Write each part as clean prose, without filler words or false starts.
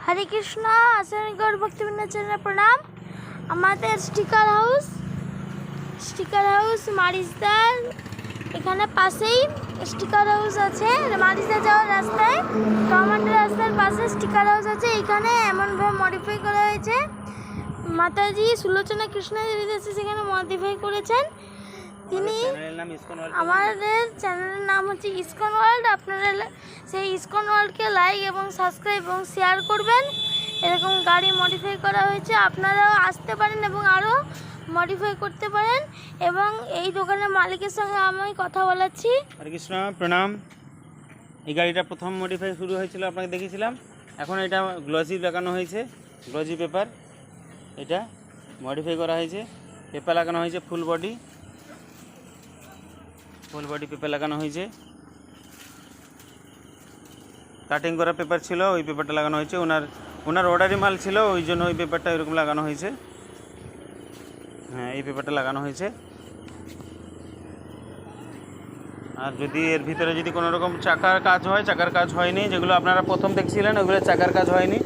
हरे कृष्णा आचार्य गौर भक्तिवृंद चरण प्रणाम। हमारे स्टिकार हाउस मारिसदार এখানে পাশেই স্টিকার হাউস আছে। মারিসদা যাওয়ার রাস্তায় কমান্ডার রাস্তার পাশে স্টিকার হাউস আছে। এখানে এমনভাবে মডিফাই করা হয়েছে, মাতাজি সুলোচনা কৃষ্ণ দেবী দাসী সেখানে মডিফাই করেছেন। তিনি আমাদের চ্যানেলের নাম হচ্ছে ইসকন ওয়ার্ল্ড। আপনারা সেই ইসকন ওয়ার্ল্ডকে লাইক এবং সাবস্ক্রাইব এবং শেয়ার করবেন। এরকম গাড়ি মডিফাই করা হয়েছে, আপনারাও আসতে পারেন এবং আরও মডিফাই করতে পারেন। এবং এই দোকানের মালিকের সঙ্গে আমি কথা বলাচ্ছি। হরে কৃষ্ণ প্রণাম। এই গাড়িটা প্রথম মডিফাই শুরু হয়েছিল, আপনাকে দেখিয়েছিলাম। এখন এটা গ্লসি লাগানো হয়েছে, গ্লসি পেপার এটা মডিফাই করা হয়েছে। পেপার লাগানো হয়েছে ফুল বডি পেপার লাগানো হয়েছে। কাটিং করা পেপার ছিল, ওই পেপারটা লাগানো হয়েছে। ওনার অর্ডারি মাল ছিল, ওই জন্য ওই পেপারটা এরকম লাগানো হয়েছে। হ্যাঁ, এই পেপারটা লাগানো হয়েছে। আর যদি এর ভিতরে যদি কোনো রকম চাকার কাজ হয়, চাকার কাজ হয়নি, যেগুলো আপনারা প্রথম দেখছিলেন ওগুলো চাকার কাজ হয়নি,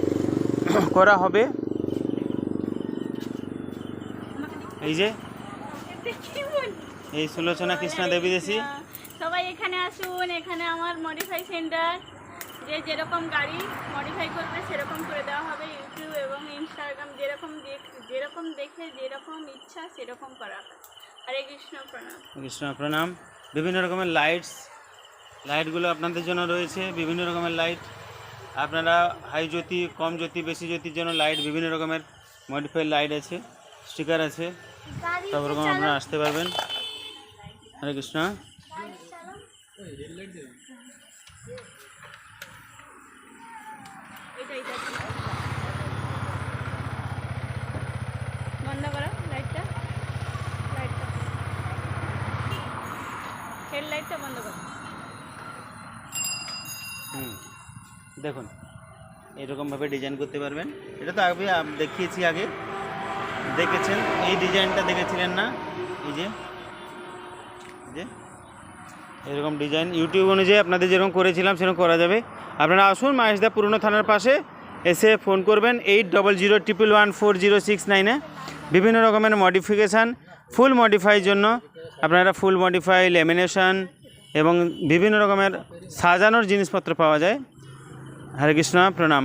করা হবে। এই যে এই সুলোচনা কৃষ্ণা দেবী দেশী, সবাই এখানে আসুন। এখানে আমার মডিফাই সেন্টার, যে যেরকম গাড়ি মডিফাই করবে সেরকম করে দেওয়া হবে। ইউটিউব এবং ইনস্টাগ্রাম যেরকম দেখে যেরকম ইচ্ছা সেরকম করা হবে। হরে কৃষ্ণ প্রণাম। কৃষ্ণ প্রণাম। বিভিন্ন রকমের লাইটগুলো আপনাদের জন্য রয়েছে, বিভিন্ন রকমের লাইট। আপনারা হাই জ্যোতি, কম জ্যোতি, বেশি জ্যোতির জন্য লাইট, বিভিন্ন রকমের মডিফাইড লাইট আছে, স্টিকার আছে, সব রকম আপনারা আসতে পারবেন। হরে কৃষ্ণ। বন্ধ করো লাইটটা, হেডলাইটটা বন্ধ করো। দেখুন এরকমভাবে ডিজাইন করতে পারবেন। এটা তো আগে দেখিয়েছি, আগে দেখেছেন। এই ডিজাইনটা দেখেছিলেন না? এই যে এরকম ডিজাইন ইউটিউব অনুযায়ী আপনাদের যেরকম করেছিলাম সেরকম করা যাবে। আপনারা আসুন মাহেশদা পুরনো থানার পাশে, এসে ফোন করবেন 8001114069-এ। বিভিন্ন রকমের মডিফিকেশান, ফুল মডিফাইয়ের জন্য আপনারা ফুল মডিফাই, ল্যামিনেশন এবং বিভিন্ন রকমের সাজানোর জিনিসপত্র পাওয়া যায়। হরে কৃষ্ণ প্রণাম।